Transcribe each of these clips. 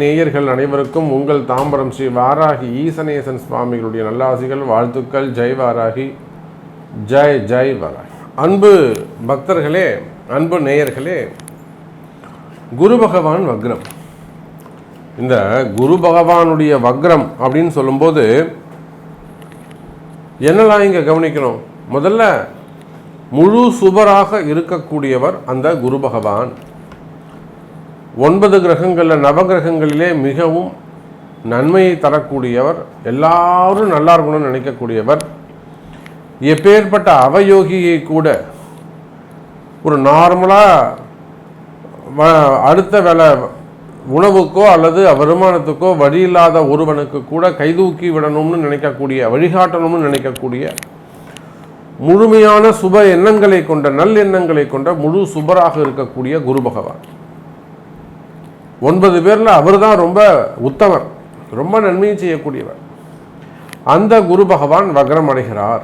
நேயர்கள் அனைவருக்கும் உங்கள் தாம்பரம் ஸ்ரீ வாராகி ஈசனேசன் சுவாமிகளுடைய நல்லாசிகள், வாழ்த்துக்கள். ஜெய் வாராகி, ஜெய் ஜெய் வாராகி. அன்பு பக்தர்களே, அன்பு நேயர்களே, குரு பகவான் வக்ரம். இந்த குரு பகவானுடைய வக்ரம் அப்படின்னு சொல்லும்போது என்னெல்லாம் இங்கே கவனிக்கணும்? முதல்ல முழு சுபராக இருக்கக்கூடியவர் அந்த குரு பகவான். 9 கிரகங்களில் நவகிரகங்களிலே மிகவும் நன்மையை தரக்கூடியவர், எல்லாரும் நல்லா இருக்கணும்னு நினைக்கக்கூடியவர். எப்பேற்பட்ட அவயோகியை கூட ஒரு நார்மலாக அடுத்த வேலை உணவுக்கோ அல்லது வருமானத்துக்கோ வழி இல்லாத ஒருவனுக்கு கூட கைதூக்கி விடணும்னு நினைக்கக்கூடிய, வழிகாட்டணும்னு நினைக்கக்கூடிய முழுமையான சுப எண்ணங்களை கொண்ட, நல்லெண்ணங்களை கொண்ட முழு சுபராக இருக்கக்கூடிய குரு பகவான். 9 பேரில் அவர் தான் ரொம்ப உத்தமர், ரொம்ப நன்மையை செய்யக்கூடியவர். அந்த குரு பகவான் வக்ரம் அடைகிறார்.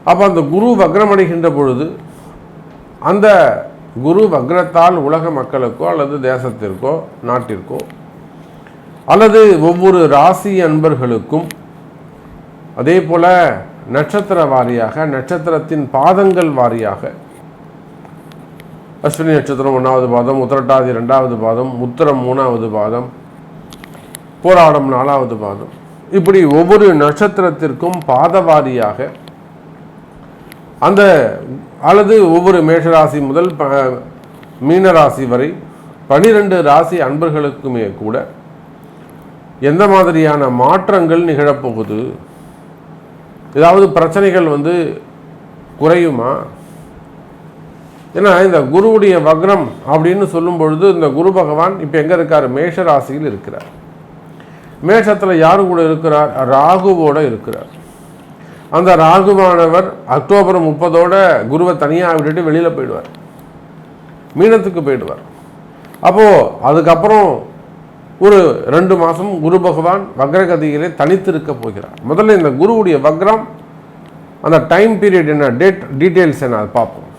அப்போ அந்த குரு வக்ரம் அடைகின்ற பொழுது அந்த குரு வக்ரத்தால் உலக மக்களுக்கோ அல்லது தேசத்திற்கோ நாட்டிற்கோ அல்லது ஒவ்வொரு ராசி அன்பர்களுக்கும், அதே போல நட்சத்திர வாரியாக, நட்சத்திரத்தின் பாதங்கள் வாரியாக, அஸ்வினி நட்சத்திரம் 1வது பாதம், உத்திரட்டாதி 2வது பாதம், உத்திரம் 3வது பாதம், போராடம் 4வது பாதம், இப்படி ஒவ்வொரு நட்சத்திரத்திற்கும் பாதவாரியாக அந்த அல்லது ஒவ்வொரு மேஷராசி முதல் மீனராசி வரை 12 ராசி அன்பர்களுக்குமே கூட எந்த மாதிரியான மாற்றங்கள் நிகழப்போகுது, ஏதாவது பிரச்சனைகள் குறையுமா? ஏன்னா இந்த குருவுடைய வக்ரம் அப்படின்னு சொல்லும் பொழுது இந்த குரு பகவான் இப்போ எங்கே இருக்கார்? மேஷ ராசியில் இருக்கிறார். மேஷத்தில் யாரு கூட இருக்கிறார்? ராகுவோட இருக்கிறார். அந்த ராகுவானவர் அக்டோபர் 30 குருவை தனியாக விட்டுட்டு வெளியில் போயிடுவார், மீனத்துக்கு போயிடுவார். அப்போது அதுக்கப்புறம் ஒரு 2 மாதம் குரு பகவான் வக்ரகதியிலே தனித்து இருக்க போகிறார். முதல்ல இந்த குருவுடைய வக்ரம், அந்த டைம் பீரியட் என்ன, டீட்டெயில்ஸ் என்ன, அது பார்ப்போம்.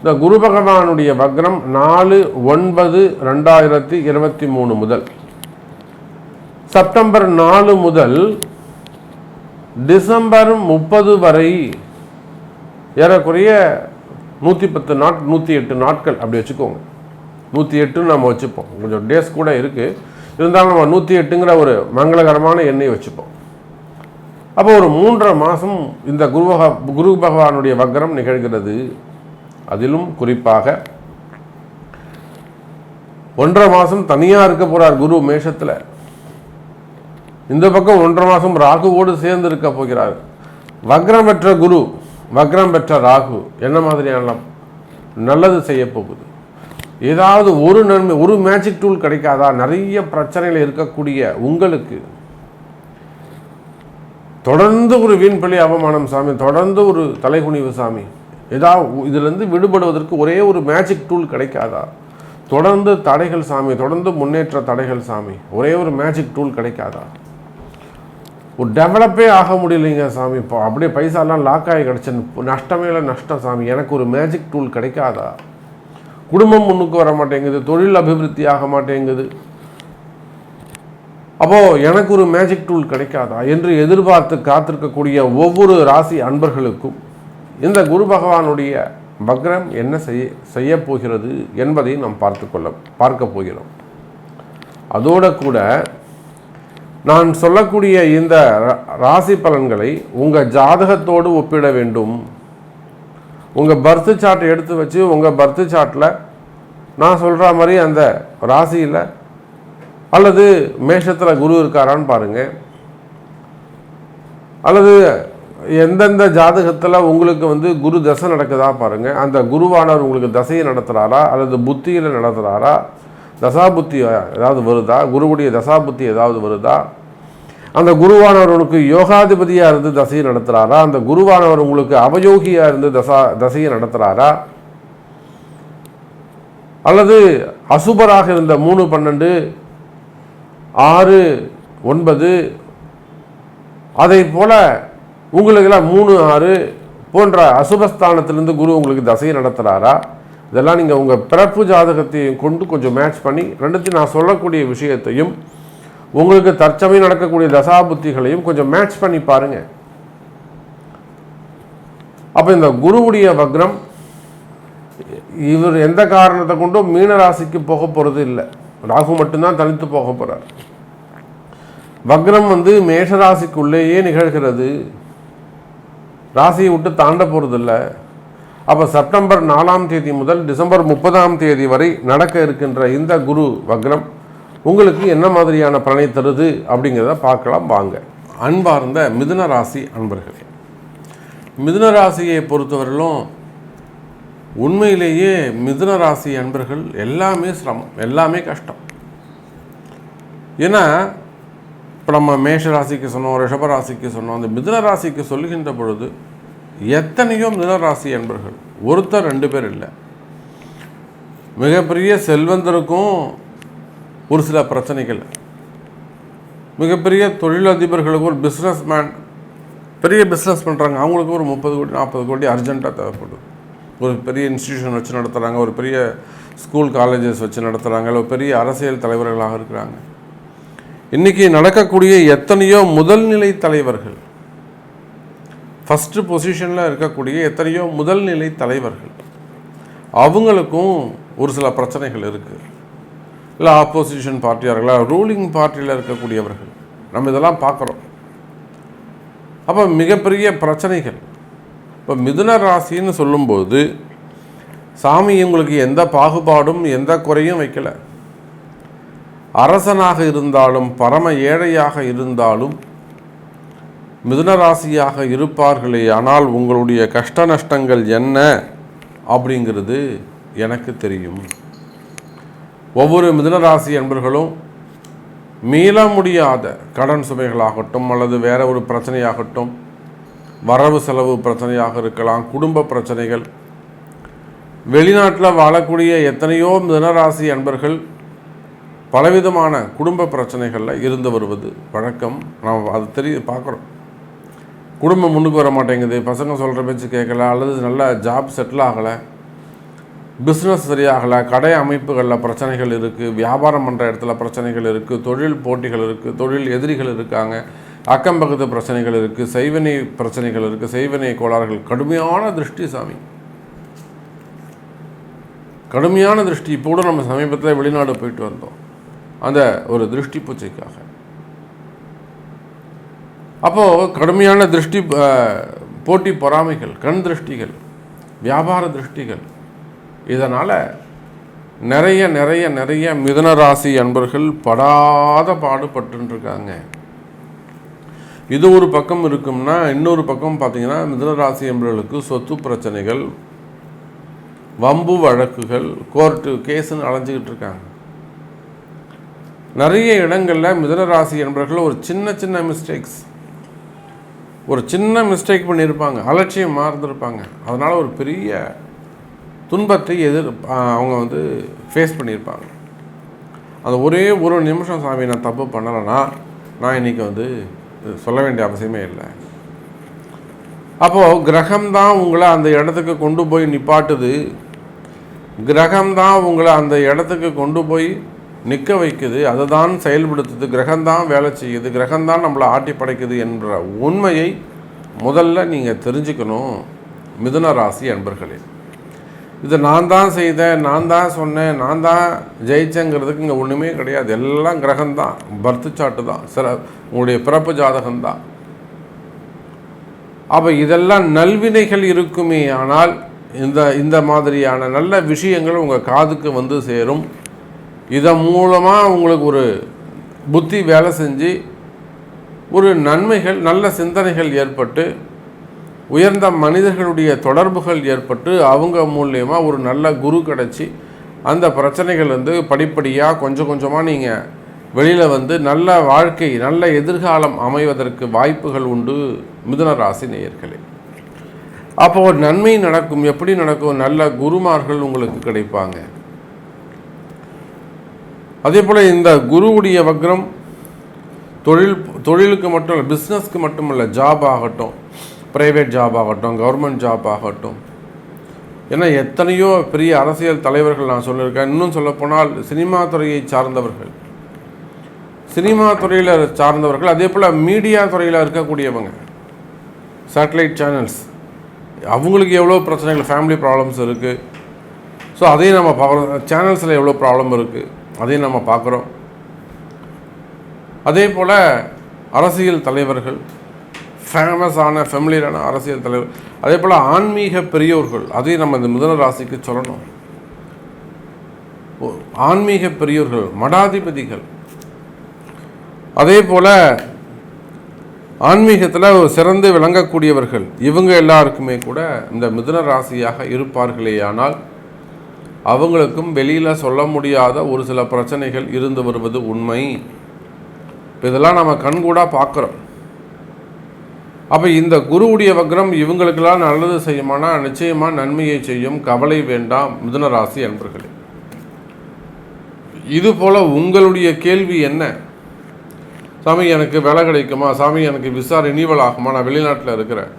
இந்த குரு பகவானுடைய வக்ரம் 4/9/2023 முதல் செப்டம்பர் 4 முதல் டிசம்பர் 30 வரை ஏறக்குறைய 110 நாட்கள், 108 நாட்கள் அப்படி வச்சுக்கோங்க. 108 நம்ம வச்சுப்போம், கொஞ்சம் டேஸ் கூட இருக்குது, இருந்தாலும் நம்ம 108ங்கிற ஒரு மங்களகரமான எண்ணெயை வச்சுப்போம். அப்போ ஒரு 3.5 மாதம் இந்த குரு பகவானுடைய வக்ரம் நிகழ்கிறது. அதிலும் குறிப்பாக 1.5 மாதம் தனியாக இருக்க போகிறார் குரு மேஷத்தில். இந்த பக்கம் 1.5 மாதம் ராகுவோடு சேர்ந்து இருக்க போகிறார். வக்ரம் பெற்ற குரு, வக்ரம் பெற்ற ராகு என்ன மாதிரியான நல்லது செய்ய போகுது? ஏதாவது ஒரு நன்மை, ஒரு மேஜிக் டூல் கிடைக்காதா? நிறைய பிரச்சனைகள் இருக்கக்கூடிய உங்களுக்கு தொடர்ந்து ஒரு வீண்பள்ளி அவமானம் சாமி, தொடர்ந்து ஒரு தலைகுனிவு சாமி, ஏதாவது இதிலிருந்து விடுபடுவதற்கு ஒரே ஒரு மேஜிக் டூல் கிடைக்காதா? தொடர்ந்து தடைகள் சாமி, தொடர்ந்து முன்னேற்ற தடைகள் சாமி, ஒரே ஒரு மேஜிக் டூல் கிடைக்காதா? ஒரு டெவலப்பே ஆக முடியலைங்க சாமி, இப்போ அப்படியே பைசாலாம் லாக் ஆகி கிடச்சின்னு நஷ்டமே இல்லை, நஷ்டம் சாமி, எனக்கு ஒரு மேஜிக் டூல் கிடைக்காதா? குடும்பம் முன்னுக்கு வர மாட்டேங்குது, தொழில் அபிவிருத்தி ஆக மாட்டேங்குது, அப்போது எனக்கு ஒரு மேஜிக் டூல் கிடைக்காதா என்று எதிர்பார்த்து காத்திருக்கக்கூடிய ஒவ்வொரு ராசி அன்பர்களுக்கும் இந்த குரு பகவானுடைய வக்ரம் என்ன செய்ய போகிறது என்பதை நாம் பார்க்க போகிறோம். அதோடு கூட நான் சொல்லக்கூடிய இந்த ராசி பலன்களை உங்கள் ஜாதகத்தோடு ஒப்பிட வேண்டும். உங்கள் பர்த் சார்ட்டை எடுத்து வச்சு உங்கள் பர்த் சார்ட்டில் நான் சொல்கிற மாதிரி அந்த ராசியில் அல்லது மேஷத்தில் குரு இருக்காரான்னு பாருங்கள், அல்லது எந்தெந்த ஜாதகத்தில் உங்களுக்கு குரு தசை நடக்குதா பாருங்கள். அந்த குருவானவர் உங்களுக்கு தசையை நடத்துகிறாரா அல்லது புத்தியில் நடத்துகிறாரா, தசா புத்தி ஏதாவது வருதா, குருவுடைய தசா புத்தி ஏதாவது வருதா, அந்த குருவானவர் உங்களுக்கு யோகாதிபதியாக இருந்து தசையை நடத்துகிறாரா, அந்த குருவானவர் உங்களுக்கு அவயோகியாக இருந்து தசையை நடத்துகிறாரா, அல்லது அசுபராக இருந்த 3, 12, 6, 9 அதை போல் உங்களுக்கெல்லாம் 3, 6, போன்ற அசுபஸ்தானத்திலிருந்து குரு உங்களுக்கு தசையை நடத்துகிறாரா, இதெல்லாம் நீங்கள் உங்கள் பிறப்பு ஜாதகத்தையும் கொண்டு கொஞ்சம் மேட்ச் பண்ணி ரெண்டுத்தையும் நான் சொல்லக்கூடிய விஷயத்தையும் உங்களுக்கு தற்சமயம் நடக்கக்கூடிய தசாபுத்திகளையும் கொஞ்சம் மேட்ச் பண்ணி பாருங்கள். அப்போ இந்த குருவுடைய வக்ரம் இவர் எந்த காரணத்தை கொண்டும் மீன ராசிக்கு போக போகிறது இல்லை. ராகு மட்டும்தான் தனித்து போக போகிறார். வக்ரம் மேஷராசிக்குள்ளேயே நிகழ்கிறது, ராசியை விட்டு தாண்ட போகிறதில்ல. அப்போ செப்டம்பர் 4ஆம் தேதி முதல் டிசம்பர் 30ஆம் தேதி வரை நடக்க இருக்கின்ற இந்த குரு வக்ரம் உங்களுக்கு என்ன மாதிரியான பலனை தருது அப்படிங்கிறத பார்க்கலாம் வாங்க. அன்பார்ந்த மிதுன ராசி அன்பர்களே, மிதுன ராசியை பொறுத்தவரையிலும் உண்மையிலேயே மிதுன ராசி அன்பர்கள் எல்லாமே சிரமம், எல்லாமே கஷ்டம். ஏன்னா இப்போ நம்ம மேஷ ராசிக்கு சொன்னோம், ரிஷப ராசிக்கு சொன்னோம், அந்த மிதுன ராசிக்கு சொல்லுகின்ற பொழுது எத்தனையோ மிதுன ராசி அன்பர்கள், ஒருத்தர் 2 பேர் இல்லை. மிகப்பெரிய செல்வந்தருக்கும் ஒரு சில பிரச்சனைகள், மிகப்பெரிய தொழிலதிபர்களுக்கு, ஒரு பிஸ்னஸ் மேன் பெரிய பிஸ்னஸ் பண்ணுறாங்க, அவங்களுக்கு ஒரு 30 கோடி 40 கோடி அர்ஜென்ட்டாக தேவைப்படுது. ஒரு பெரிய இன்ஸ்டிடியூஷன் வச்சு நடத்துகிறாங்க, ஒரு பெரிய ஸ்கூல் காலேஜஸ் வச்சு நடத்துகிறாங்க, இல்லை பெரிய அரசியல் தலைவர்களாக இருக்கிறாங்க. இன்றைக்கி நடக்கக்கூடிய எத்தனையோ முதல்நிலை தலைவர்கள், ஃபஸ்ட்டு பொசிஷனில் இருக்கக்கூடிய எத்தனையோ முதல்நிலை தலைவர்கள், அவங்களுக்கும் ஒரு சில பிரச்சனைகள் இருக்குது. இல்லை ஆப்போசிஷன் பார்ட்டியார்களா, ரூலிங் பார்ட்டியில் இருக்கக்கூடியவர்கள், நம்ம இதெல்லாம் பார்க்குறோம். அப்போ மிகப்பெரிய பிரச்சனைகள். இப்போ மிதுன ராசின்னு சொல்லும்போது சாமி உங்களுக்கு எந்த பாகுபாடும் எந்த குறையும் வைக்கலை. அரசனாக இருந்தாலும் பரம ஏழையாக இருந்தாலும் மிதுன ராசியாக இருப்பார்களே. ஆனால் உங்களுடைய கஷ்ட நஷ்டங்கள் என்ன அப்படிங்கிறது எனக்கு தெரியும். ஒவ்வொரு மிதுன ராசி என்பர்களும் மீள முடியாத கடன் சுமைகளாகட்டும், அல்லது வேற ஒரு பிரச்சனையாகட்டும், வரவு செலவு பிரச்சனையாக இருக்கலாம், குடும்ப பிரச்சனைகள், வெளிநாட்டில் வாழக்கூடிய எத்தனையோ மிதுனராசி அன்பர்கள் பலவிதமான குடும்ப பிரச்சனைகளில் இருந்து வருவது வழக்கம். நாம் அது பார்க்குறோம். குடும்பம் முன்னுக்கு வர மாட்டேங்குது, பசங்க சொல்கிற பேச்சு கேட்கல, அல்லது நல்ல ஜாப் செட்டில் ஆகலை, பிஸ்னஸ் சரியாகலை, கடை அமைப்புகளில் பிரச்சனைகள் இருக்குது, வியாபாரம் பண்ணுற இடத்துல பிரச்சனைகள் இருக்குது, தொழில் போட்டிகள் இருக்குது, தொழில் எதிரிகள் இருக்காங்க, அக்கம் பக்கத்து பிரச்சனைகள் இருக்குது, செய்வினை பிரச்சனைகள் இருக்குது, செய்வினை கோளாறுகள், கடுமையான திருஷ்டி சாமி, கடுமையான திருஷ்டி. இப்போ கூட நம்ம சமீபத்தில் வெளிநாடு போயிட்டு வந்தோம் அந்த ஒரு திருஷ்டி பூச்சைக்காக. அப்போது கடுமையான திருஷ்டி, போட்டி பொறாமைகள், கண் திருஷ்டிகள், வியாபார திருஷ்டிகள், இதனால் நிறைய நிறைய நிறைய மிதுன ராசி அன்பர்கள் படாத பாடுபட்டுருக்காங்க. இது ஒரு பக்கம் இருக்கும்னா, இன்னொரு பக்கம் பார்த்திங்கன்னா மிதுன ராசி அன்பர்களுக்கு சொத்து பிரச்சனைகள், வம்பு வழக்குகள், கோர்ட்டு கேஸுன்னு அலைஞ்சிக்கிட்டு இருக்காங்க. நிறைய இடங்களில் மிதுன ராசி அன்பர்கள் ஒரு சின்ன சின்ன மிஸ்டேக்ஸ், ஒரு சின்ன மிஸ்டேக் பண்ணியிருப்பாங்க, அலட்சியம் இருந்திருப்பாங்க, அதனால் ஒரு பெரிய துன்பத்தை அவங்க ஃபேஸ் பண்ணியிருப்பாங்க. அந்த ஒரே ஒரு நிமிஷம் சாமி நான் தப்பு பண்ணலைன்னா நான் இன்றைக்கி சொல்ல வேண்டிய அவசியமே இல்லை. அப்போது கிரகம்தான் உங்களை அந்த இடத்துக்கு கொண்டு போய் நிப்பாட்டுது, கிரகம்தான் உங்களை அந்த இடத்துக்கு கொண்டு போய் நிற்க வைக்குது, அதை தான் செயல்படுத்துது, கிரகம்தான் வேலை செய்யுது, கிரகம்தான் நம்மளை ஆட்டி படைக்குது என்ற உண்மையை முதல்ல நீங்கள் தெரிஞ்சுக்கணும் மிதுன ராசி அன்பர்களே. இது நான் தான் செய்தேன், நான் தான் சொன்னேன், நான் தான் ஜெயிச்சேங்கிறதுக்கு இங்கே ஒன்றுமே கிடையாது. எல்லாம் கிரகம்தான், பர்த்து சாட்டு தான், உங்களுடைய பிறப்பு ஜாதகம்தான். அப்போ இதெல்லாம் நல்வினைகள் இருக்குமே. ஆனால் இந்த மாதிரியான நல்ல விஷயங்கள் உங்கள் காதுக்கு சேரும். இதன் மூலமாக உங்களுக்கு ஒரு புத்தி வேலை செஞ்சு ஒரு நன்மைகள், நல்ல சிந்தனைகள் ஏற்பட்டு, உயர்ந்த மனிதர்களுடைய தொடர்புகள் ஏற்பட்டு, அவங்க மூலியமாக ஒரு நல்ல குரு கிடச்சி அந்த பிரச்சனைகள் படிப்படியாக கொஞ்சம் கொஞ்சமாக நீங்கள் வெளியில் நல்ல வாழ்க்கை, நல்ல எதிர்காலம் அமைவதற்கு வாய்ப்புகள் உண்டு மிதுன ராசி நேயர்களே. அப்போ ஒரு நன்மை நடக்கும். எப்படி நடக்கும்? நல்ல குருமார்கள் உங்களுக்கு கிடைப்பாங்க. அதே போல் இந்த குருவுடைய வக்ரம் தொழிலுக்கு மட்டும் இல்லை, பிஸ்னஸ்க்கு மட்டும் இல்லை, ஜாப் ஆகட்டும், ப்ரைவேட் ஜாப் ஆகட்டும், கவர்மெண்ட் ஜாப் ஆகட்டும். ஏன்னா எத்தனையோ பெரிய அரசியல் தலைவர்கள் நான் சொல்லியிருக்கேன். இன்னும் சொல்லப்போனால் சினிமா துறையை சார்ந்தவர்கள், சினிமா துறையில் சார்ந்தவர்கள், அதே போல் மீடியா துறையில் இருக்கக்கூடியவங்க, சேட்டலைட் சேனல்ஸ், அவங்களுக்கு எவ்வளோ பிரச்சனைகள், ஃபேமிலி ப்ராப்ளம்ஸ் இருக்குது. ஸோ அதையும் நம்ம பார்க்குறோம். சேனல்ஸில் எவ்வளோ ப்ராப்ளம் இருக்குது அதையும் நம்ம பார்க்குறோம். அதே போல் அரசியல் தலைவர்கள், ஃபேமஸான ஃபெமிலியரான அரசியல் தலைவர், அதே போல் ஆன்மீக பெரியோர்கள், அதையும் நம்ம இந்த மிதுன ராசிக்கு சொல்லணும். ஆன்மீக பெரியோர்கள், மடாதிபதிகள், அதே போல் ஆன்மீகத்தில் சிறந்து விளங்கக்கூடியவர்கள், இவங்க எல்லாருக்குமே கூட இந்த மிதுன ராசியாக இருப்பார்களேயானால் அவங்களுக்கும் வெளியில் சொல்ல முடியாத ஒரு சில பிரச்சனைகள் இருந்து வருவது உண்மை. இதெல்லாம் நம்ம கண்கூடாக பார்க்குறோம். அப்போ இந்த குருவுடைய வக்ரம் இவங்களுக்கெல்லாம் நல்லது செய்யுமானா நிச்சயமாக நன்மையை செய்யும். கவலை வேண்டாம் மிதுன ராசி அன்பர்களே. இது போல் உங்களுடைய கேள்வி என்ன? சாமி எனக்கு வேலை கிடைக்குமா? சாமி எனக்கு விசா ரினிவல் ஆகுமா? நான் வெளிநாட்டில் இருக்கிறேன்,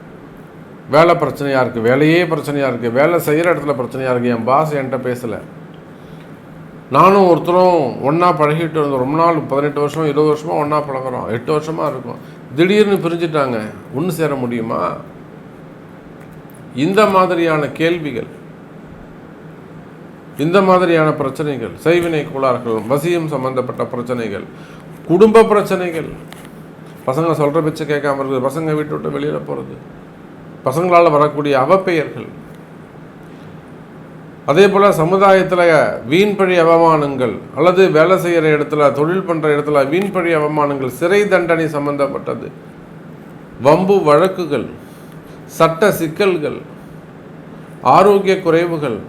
வேலை பிரச்சனையாக இருக்குது, வேலையே பிரச்சனையாக இருக்குது, வேலை செய்கிற இடத்துல பிரச்சனையாக இருக்குது, என் பாஸ் என்கிட்ட பேசலை, நானும் ஒருத்தரும் ஒன்றா பழகிட்டு இருந்தோம், ரொம்ப நாள் 18 வருஷம் 20 வருஷமாக ஒன்றா பழகிறோம், 8 வருஷமாக இருக்கும், திடீர்னு பிரிஞ்சுட்டாங்க, ஒன்று சேர முடியுமா? இந்த மாதிரியான கேள்விகள், இந்த மாதிரியான பிரச்சனைகள், செய்வினை கோளாறுகள், வசியம் சம்பந்தப்பட்ட பிரச்சனைகள், குடும்ப பிரச்சனைகள், பசங்க சொல்கிற பேச்சை கேட்காம இருக்குது, பசங்க வீட்டு விட்டு வெளியில் போகிறது, பசங்களால் வரக்கூடிய அவப்பெயர்கள், அதே போல் சமுதாயத்தில் வீண்பழி அவமானங்கள், அல்லது வேலை செய்கிற இடத்துல, தொழில் பண்ணுற இடத்துல வீண்பழி அவமானங்கள், சிறை தண்டனை சம்பந்தப்பட்டது, வம்பு வழக்குகள், சட்ட சிக்கல்கள், ஆரோக்கிய குறைவுகள்,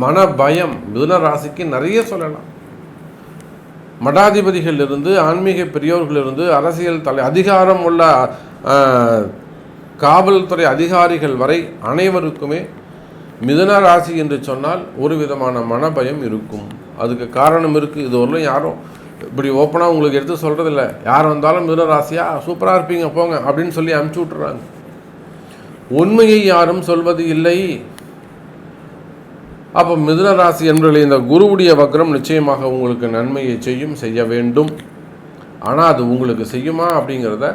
மன பயம், மிதுன ராசிக்கு நிறைய சொல்லலாம். மடாதிபதிகள் இருந்து, ஆன்மீக பெரியோர்களிலிருந்து, அரசியல் அதிகாரம் உள்ள காவல்துறை அதிகாரிகள் வரை அனைவருக்குமே மிதுன ராசி என்று சொன்னால் ஒரு விதமான மனபயம் இருக்கும். அதுக்கு காரணம் இருக்குது. இது வரலும் யாரும் இப்படி ஓப்பனாக உங்களுக்கு எடுத்து சொல்கிறதில்ல. யார் வந்தாலும் மிதுன ராசியா சூப்பராக இருப்பீங்க போங்க அப்படின்னு சொல்லி அனுப்பிச்சி விட்டுறாங்க. உண்மையை யாரும் சொல்வது இல்லை. அப்போ மிதுன ராசி என்பவர்களே, இந்த குருவுடைய வக்ரம் நிச்சயமாக உங்களுக்கு நன்மையை செய்ய வேண்டும். ஆனால் அது உங்களுக்கு செய்யுமா அப்படிங்கிறத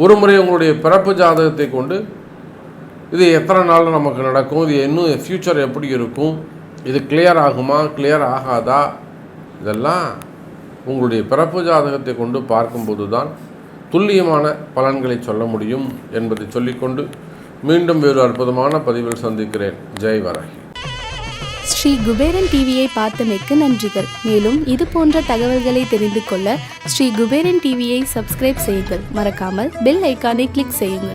ஒரு முறை உங்களுடைய பிறப்பு ஜாதகத்தை கொண்டு, இது எத்தனை நாளில் நமக்கு நடக்கும், இது இன்னும் ஃப்யூச்சர் எப்படி இருக்கும், இது கிளியர் ஆகுமா கிளியர் ஆகாதா, இதெல்லாம் உங்களுடைய பிறப்பு ஜாதகத்தை கொண்டு பார்க்கும்போது தான் துல்லியமான பலன்களை சொல்ல முடியும் என்பதை சொல்லிக்கொண்டு மீண்டும் வேறு அற்புதமான பதிவில் சந்திக்கிறேன். ஜெய் வராகி. ஸ்ரீ குபேரன் டிவியை பார்த்தமைக்கு நன்றிகள். மேலும் இது போன்ற தகவல்களை தெரிந்து கொள்ள ஸ்ரீ குபேரன் டிவியை சப்ஸ்கிரைப் செய்யுங்கள். மறக்காமல் பெல் ஐக்கானை கிளிக் செய்யுங்கள்.